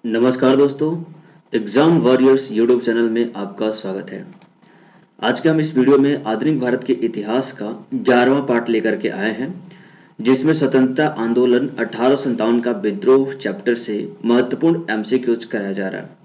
नमस्कार दोस्तों, exam warriors YouTube channel में आपका स्वागत है। आज के हम इस वीडियो में आधुनिक भारत के इतिहास का 11वां पार्ट लेकर के आए हैं, जिसमें स्वतंत्रता आंदोलन 1857 का विद्रोह चैप्टर से महत्वपूर्ण एमसीक्यूज कराया जा रहा है।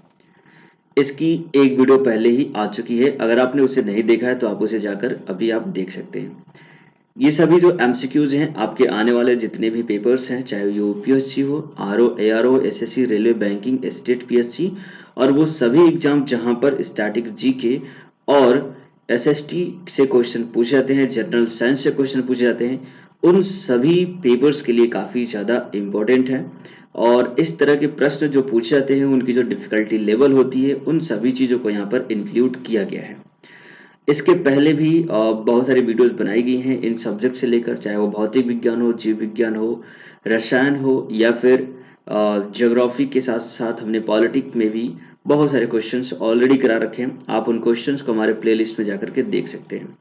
इसकी एक वीडियो पहले ही आ चुकी है, अगर आपने उसे नहीं देखा है तो आप उसे जाकर अभी आप देख सकते हैं। ये सभी जो एमसीक्यूज हैं आपके आने वाले जितने भी पेपर्स हैं, चाहे यूपीएससी हो, RO, ARO, SSC, railway, banking, state PSC और वो सभी एग्जाम जहां पर स्टैटिक जीके और एसएसटी से क्वेश्चन पूछे जाते हैं, जनरल साइंस से क्वेश्चन पूछे जाते हैं, उन सभी पेपर्स के लिए काफ़ी ज़्यादा इम्पोर्टेंट है। और इस तरह के प्रश्न जो पूछे जाते हैं उनकी जो डिफ़िकल्टी लेवल होती है, उन सभी चीज़ों को यहाँ पर इंक्लूड किया गया है। इसके पहले भी बहुत सारी वीडियोस बनाई गई हैं इन सब्जेक्ट से लेकर, चाहे वो भौतिक विज्ञान हो, जीव विज्ञान हो, रसायन हो या फिर ज्योग्राफी के साथ साथ हमने पॉलिटिक्स में भी बहुत सारे क्वेश्चंस ऑलरेडी करा रखे हैं। आप उन क्वेश्चंस को हमारे प्लेलिस्ट में जाकर के देख सकते हैं।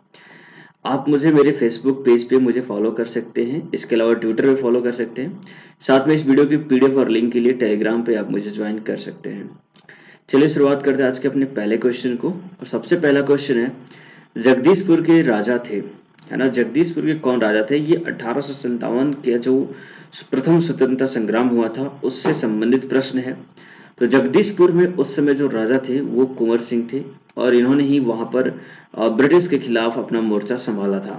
आप मुझे मेरे फेसबुक पेज पे मुझे फॉलो कर सकते हैं, इसके अलावा ट्विटर पे फॉलो कर सकते हैं। साथ में इस वीडियो की पीडीएफ और लिंक के लिए टेलीग्राम पे आप मुझे ज्वाइन कर सकते हैं। चलिए शुरुआत करते हैं आज के अपने पहले क्वेश्चन को। और सबसे पहला क्वेश्चन है, जगदीशपुर के राजा थे, है ना, जगदीशपुर के कौन राजा थे? ये 1857 के जो प्रथम स्वतंत्रता संग्राम हुआ था उससे संबंधित प्रश्न है। तो जगदीशपुर में उस समय जो राजा थे वो कुंवर सिंह थे और इन्होंने ही वहां पर ब्रिटिश के खिलाफ अपना मोर्चा संभाला था।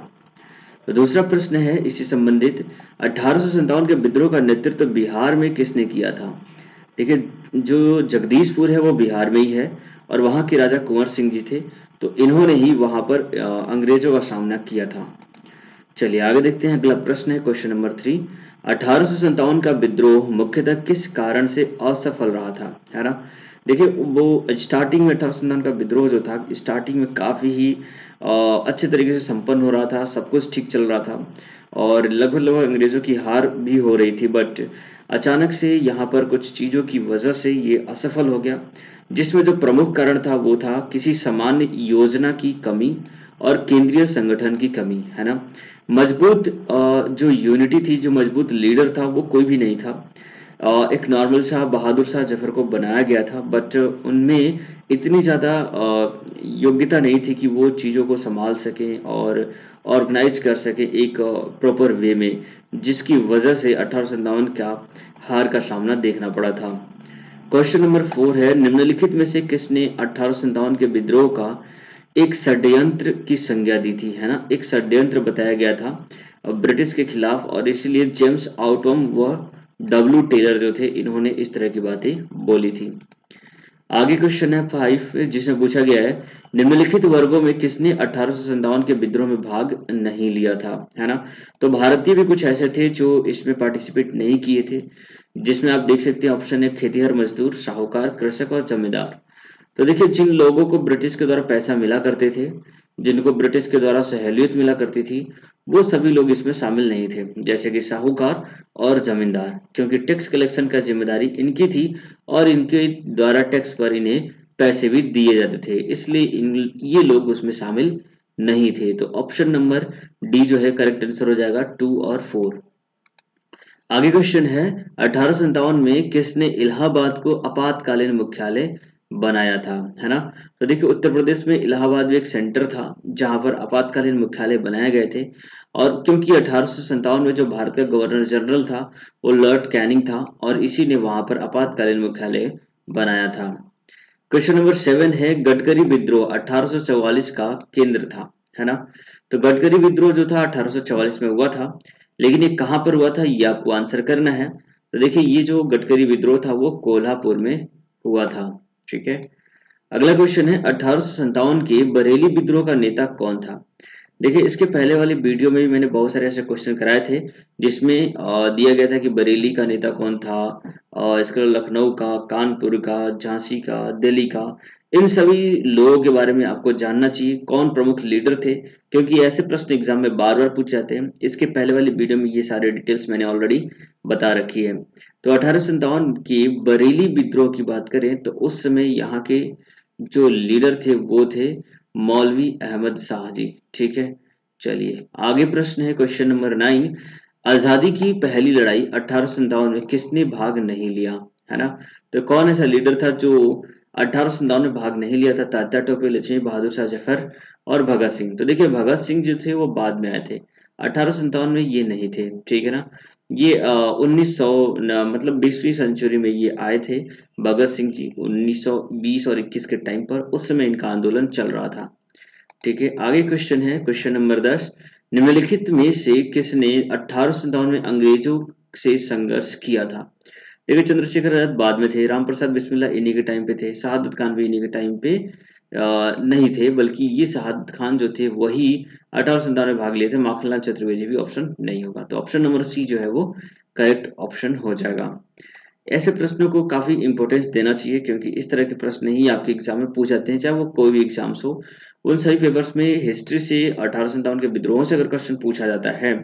तो दूसरा प्रश्न है इसी संबंधित, 1857 के विद्रोह का नेतृत्व बिहार में किसने किया था? देखिए, जो जगदीशपुर है वो बिहार में ही है और वहां के राजा कुंवर सिंह जी थे, तो इन्होंने ही वहां पर अंग्रेजों का सामना किया था। चलिए आगे देखते हैं। अगला प्रश्न है क्वेश्चन नंबर 3, 1857 का विद्रोह मुख्यतः किस कारण से असफल रहा था, है ना? देखिए, वो स्टार्टिंग में 1857 का विद्रोह जो था स्टार्टिंग में काफी ही अच्छे तरीके से संपन्न हो रहा था, सब कुछ ठीक चल रहा था और लगभग लगभग अंग्रेजों की हार भी हो रही थी, बट अचानक से यहाँ पर कुछ चीजों की वजह से ये असफल हो गया, जिसमें जो प्रमुख कारण था वो था किसी सामान्य योजना की कमी और केंद्रीय संगठन की कमी, है ना। मजबूत जो यूनिटी थी, जो मजबूत लीडर था वो कोई भी नहीं था। एक नॉर्मल सा बहादुर शाह जफर को बनाया गया था, बट उनमें इतनी ज़्यादा योग्यता नहीं थी कि वो चीज़ों को संभाल सकें और ऑर्गेनाइज कर सके एक प्रॉपर वे में, जिसकी वजह से 1857 का हार का सामना देखना पड़ा था। क्वेश्चन नंबर 4 है, निम्नलिखित में से किसने 1857 के विद्रोह का एक षड्यंत्र की संज्ञा दी थी, है ना? एक षड्यंत्र बताया गया था ब्रिटिश के खिलाफ और इसीलिए जेम्स आउटम व डब्ल्यू टेलर जो थे इन्होंने इस तरह की बातें बोली थी। आगे क्वेश्चन है 5 जिसमें पूछा गया है, निम्नलिखित वर्गों में किसने 1857 के विद्रोह में भाग नहीं लिया था, है ना? तो भारतीय भी कुछ ऐसे थे जो इसमें पार्टिसिपेट नहीं किए थे, जिसमें आप देख सकते हैं ऑप्शन है खेतीहर मजदूर, साहूकार, कृषक और जमींदार। तो देखिए, जिन लोगों को ब्रिटिश के द्वारा पैसा मिला करते थे, जिनको ब्रिटिश के द्वारा सहूलियत मिला करती थी, वो सभी लोग इसमें शामिल नहीं थे, जैसे कि साहूकार और जमींदार, क्योंकि टैक्स कलेक्शन का जिम्मेदारी इनकी थी और इनके द्वारा टैक्स पर इन्हें पैसे भी दिए जाते थे, इसलिए ये लोग उसमें शामिल नहीं थे। तो ऑप्शन नंबर डी जो है करेक्ट आंसर हो जाएगा 2 और 4। आगे क्वेश्चन है, 1857 में किसने इलाहाबाद को आपातकालीन मुख्यालय बनाया था, है ना? तो देखिए, उत्तर प्रदेश में इलाहाबाद में एक सेंटर था जहां पर आपातकालीन मुख्यालय बनाए गए थे और क्योंकि 1857 में जो भारत का गवर्नर जनरल था वो लॉर्ड कैनिंग था और इसी ने वहां पर आपातकालीन मुख्यालय बनाया था। क्वेश्चन नंबर 7 है, गडकरी विद्रोह 1844 का केंद्र था, है ना? तो गडकरी विद्रोह जो था 1844 में हुआ था, लेकिन ये कहाँ पर हुआ था ये आपको आंसर करना है। तो देखिए, ये जो गडकरी विद्रोह था वो कोल्हापुर में हुआ था, ठीक है। अगला क्वेश्चन है, 1857 के बरेली विद्रोह का नेता कौन था? देखिए, इसके पहले वाली वीडियो में भी मैंने बहुत सारे ऐसे क्वेश्चन कराए थे जिसमें दिया गया था कि बरेली का नेता कौन था, इसके अलावा लखनऊ का, कानपुर का, झांसी का, दिल्ली का, इन सभी लोगों के बारे में आपको जानना चाहिए, कौन प्रमुख लीडर थे, क्योंकि ऐसे प्रश्न एग्जाम में बार बार पूछ जाते हैं। इसके पहले वाली वीडियो में ये सारे डिटेल्स मैंने ऑलरेडी बता रखी है। तो 1857 के बरेली विद्रोह की बात करें तो उस समय यहाँ के जो लीडर थे वो थे मौलवी अहमद शाह जी, ठीक है। चलिए आगे प्रश्न है क्वेश्चन नंबर 9, आजादी की पहली लड़ाई 1857 में किसने भाग नहीं लिया, है ना। तो कौन ऐसा लीडर था जो 1857 में भाग नहीं लिया था? तात्या टोपे, लक्ष्मी बहादुर शाह जफर और भगत सिंह। तो देखिए भगत सिंह जो थे वो बाद में आए थे, 1857 में ये नहीं थे, ठीक है ना। ये 1900 मतलब 20वीं सेंचुरी में ये आए थे भगत सिंह जी, 1920 और 21 के टाइम पर, उस समय इनका आंदोलन चल रहा था। ठीक है, आगे क्वेश्चन है, क्वेश्चन नंबर 10। निम्नलिखित में से किसने 1857 में अंग्रेजों से संघर्ष किया था? देखिए चंद्रशेखर आजाद बाद में थे, रामप्रसाद बिस्मिल्ला इन्हीं के टाइम पे थे, शहादत खान भी इन्हीं के टाइम पे नहीं थे, बल्कि ये शहादत खान जो थे वही 1857 में भाग लिए थे। माखनलाल चतुर्वेदी भी ऑप्शन नहीं होगा, तो ऑप्शन नंबर सी जो है वो करेक्ट ऑप्शन हो जाएगा। ऐसे प्रश्नों को काफी इंपॉर्टेंस देना चाहिए, क्योंकि इस तरह के प्रश्न ही आपके एग्जाम में पूछ जाते हैं, चाहे वो कोई भी एग्जाम्स हो। उन सभी पेपर्स में हिस्ट्री से 1857 के विद्रोहों से अगर क्वेश्चन पूछा जाता है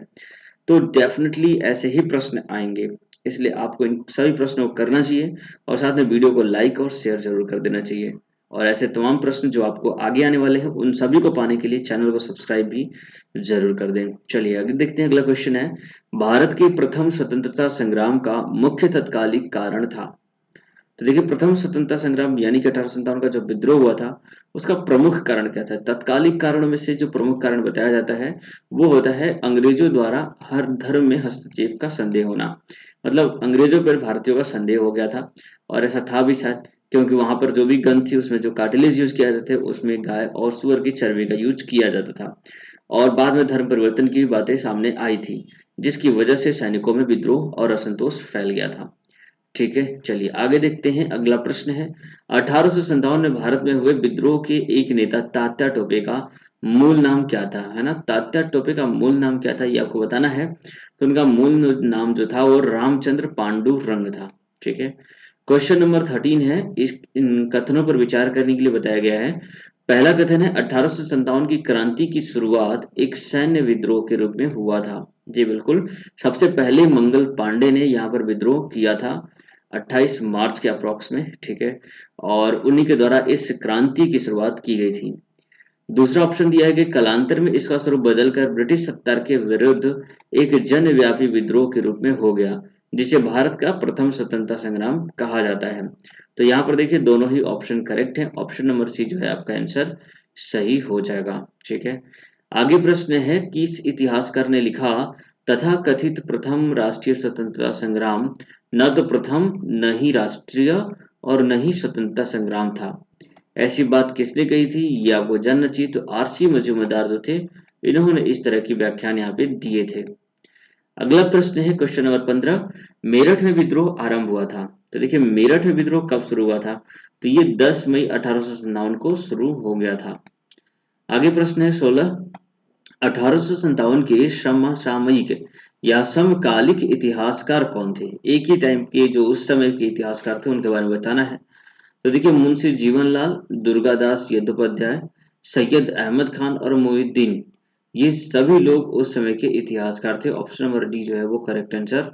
तो डेफिनेटली ऐसे ही प्रश्न आएंगे। इसलिए आपको इन सभी प्रश्नों को करना चाहिए और साथ में वीडियो को लाइक और शेयर जरूर कर देना चाहिए। और ऐसे तमाम प्रश्न जो आपको आगे आने वाले हैं उन सभी को पाने के लिए चैनल को सब्सक्राइब भी जरूर कर दें। चलिए आगे देखते हैं, अगला क्वेश्चन है, भारत के प्रथम स्वतंत्रता संग्राम का मुख्य तत्कालिक कारण था? तो देखिए प्रथम स्वतंत्रता संग्राम यानी कि 1857 का जो विद्रोह हुआ था उसका प्रमुख कारण क्या था? तत्कालिक कारणों में से जो प्रमुख कारण बताया जाता है वो होता है अंग्रेजों द्वारा हर धर्म में हस्तक्षेप का संदेह होना। मतलब अंग्रेजों पर भारतीयों का संदेह हो गया था, और ऐसा था भी शायद, क्योंकि वहां पर जो भी गन थी उसमें जो कार्टिलेज यूज किया जाते थे उसमें गाय और सुअर की चर्बी का यूज किया जाता था, और बाद में धर्म परिवर्तन की भी बातें सामने आई थी, जिसकी वजह से सैनिकों में विद्रोह और असंतोष फैल गया था। ठीक है, चलिए आगे देखते हैं, अगला प्रश्न है, 1857 में भारत में हुए विद्रोह के एक नेता तात्या टोपे का मूल नाम क्या था? है ना, तात्या टोपे का मूल नाम क्या था ये आपको बताना है। तो उनका मूल नाम जो था वो रामचंद्र पांडु रंग था। ठीक है, क्वेश्चन नंबर 13 है, इस इन कथनों पर विचार करने के लिए बताया गया है। पहला कथन है 1857 की क्रांति की शुरुआत एक सैन्य विद्रोह के रूप में हुआ था। जी बिल्कुल, सबसे पहले मंगल पांडे ने यहाँ पर विद्रोह किया था 28 मार्च के अप्रॉक्स में। ठीक है, और उन्हीं के द्वारा इस क्रांति की शुरुआत की गई थी। दूसरा ऑप्शन दिया है कि कालांतर में इसका स्वरूप बदलकर ब्रिटिश सत्ता के विरुद्ध एक जनव्यापी विद्रोह के रूप में हो गया, जिसे भारत का प्रथम स्वतंत्रता संग्राम कहा जाता है। तो यहाँ पर देखिए दोनों ही ऑप्शन करेक्ट है, ऑप्शन नंबर सी जो है आपका आंसर सही हो जाएगा। ठीक है, आगे प्रश्न है, किस इतिहासकार ने लिखा, तथा कथित प्रथम राष्ट्रीय स्वतंत्रता संग्राम न तो प्रथम न ही राष्ट्रीय और न ही स्वतंत्रता संग्राम था? ऐसी बात किसने कही थी ये आपको जानना चाहिए। तो आरसी मजूमदार जो थे इन्होंने इस तरह की व्याख्यान यहाँ पे दिए थे। अगला प्रश्न है क्वेश्चन नंबर 15, मेरठ में विद्रोह आरंभ हुआ था। तो देखिए मेरठ में विद्रोह कब शुरू हुआ था? तो ये 10 मई 1857 को शुरू हो गया था। आगे प्रश्न है 16, 1857 के समसामयिक या समकालिक इतिहासकार कौन थे? एक ही टाइम के जो उस समय के इतिहासकार थे उनके बारे में बताना है। तो देखिए मुंशी जीवनलाल, दुर्गादास यदोपाध्याय, सैयद अहमद खान और मोहिउद्दीन, ये सभी लोग उस समय के इतिहासकार थे। ऑप्शन नंबर डी जो है वो करेक्ट आंसर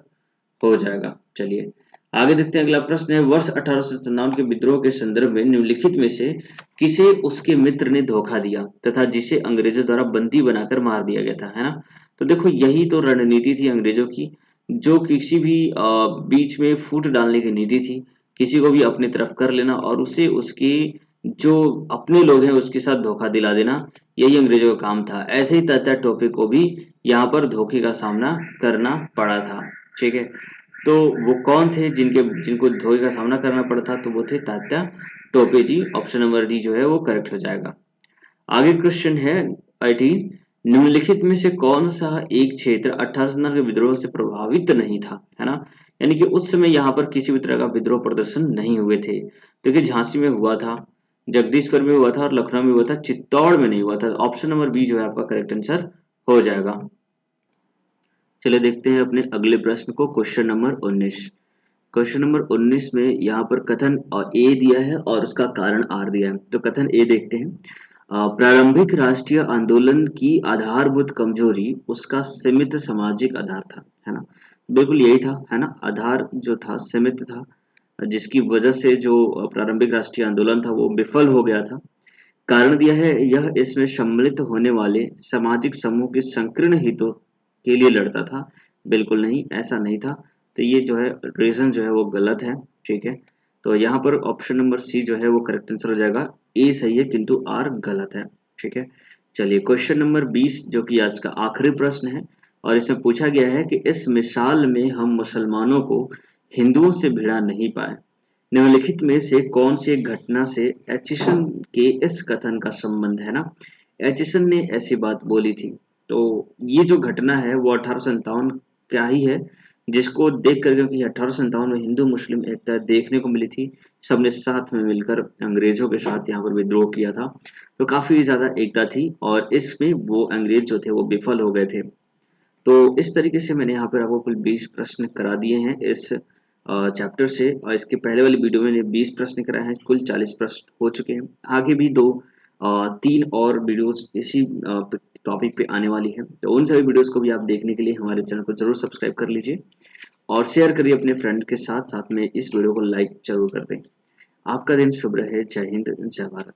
हो जाएगा। चलिए आगे देखते हैं, अगला प्रश्न है, वर्ष 1857 के विद्रोह के संदर्भ में निम्नलिखित में से किसे उसके मित्र ने धोखा दिया तथा जिसे अंग्रेजों द्वारा बंदी बनाकर मार दिया गया था? है ना, तो देखो यही तो रणनीति थी अंग्रेजों की, जो किसी भी बीच में फूट डालने की नीति थी, किसी को भी अपनी तरफ कर लेना और उसे उसके जो अपने लोग हैं उसके साथ धोखा दिला देना, यही अंग्रेजों का काम था। ऐसे ही तात्या टोपे को भी यहाँ पर धोखे का सामना करना पड़ा था। ठीक है, तो वो कौन थे जिनको धोखे का सामना करना पड़ा था? तो वो थे तात्या टोपे जी। ऑप्शन नंबर डी जो है वो करेक्ट हो जाएगा। आगे क्वेश्चन है 18, निम्नलिखित में से कौन सा एक क्षेत्र 1857 के विद्रोह से प्रभावित नहीं था? है ना, यानी कि उस समय यहाँ पर किसी भी तरह का विद्रोह प्रदर्शन नहीं हुए थे। देखिए झांसी में हुआ था, जगदीशपुर में हुआ था और लखनऊ में हुआ था, चित्तौड़ में नहीं हुआ था। ऑप्शन नंबर बी जो है आपका करेक्ट आंसर हो जाएगा। चलिए देखते हैं अपने अगले प्रश्न को, क्वेश्चन नंबर 19। क्वेश्चन नंबर 19 में यहाँ पर कथन ए दिया है और उसका कारण आर दिया है। तो कथन ए देखते हैं, प्रारंभिक राष्ट्रीय आंदोलन की आधारभूत कमजोरी उसका सीमित सामाजिक आधार था। है ना, बिल्कुल यही था, है ना, आधार जो था सीमित था, जिसकी वजह से जो प्रारंभिक राष्ट्रीय आंदोलन था वो विफल हो गया था। कारण दिया है, यह इसमें सम्मिलित होने वाले सामाजिक समूह के संकीर्ण हितों के लिए लड़ता था। बिल्कुल नहीं, ऐसा नहीं था। तो ये जो है रीजन जो है वो गलत है। ठीक है, तो यहाँ पर ऑप्शन नंबर सी जो है वो करेक्ट आंसर हो जाएगा। ए सही है किंतु आर गलत है। ठीक है, चलिए क्वेश्चन नंबर 20 जो कि आज का आखिरी प्रश्न है और इसमें पूछा गया है कि इस मिसाल में हम मुसलमानों को हिंदुओं से भिड़ा नहीं पाए। निम्नलिखित में से कौन सी एक घटना से एचिसन के इस कथन का संबंध है ना। एचिसन ने ऐसी बात बोली थी, तो ये जो घटना है वो 1857 क्या ही है, जिसको देख कर क्योंकि 1857 में हिंदू मुस्लिम एकता देखने को मिली थी। सबने साथ में मिलकर अंग्रेजों के साथ यहाँ पर विद्रोह किया था, तो काफी ज्यादा एकता थी और इसमें वो अंग्रेज जो थे वो विफल हो गए थे। तो इस तरीके से मैंने यहाँ पर आपको कुल 20 प्रश्न करा दिए हैं इस चैप्टर से, और इसके पहले वाली वीडियो में मैंने 20 प्रश्न कराए हैं, कुल 40 प्रश्न हो चुके हैं। आगे भी 3 और वीडियोस इसी टॉपिक पे आने वाली है, तो उन सभी वीडियोस को भी आप देखने के लिए हमारे चैनल को जरूर सब्सक्राइब कर लीजिए और शेयर करिए अपने फ्रेंड के साथ। साथ में इस वीडियो को लाइक जरूर कर दें। आपका दिन शुभ रहे। जय हिंद, जय भारत।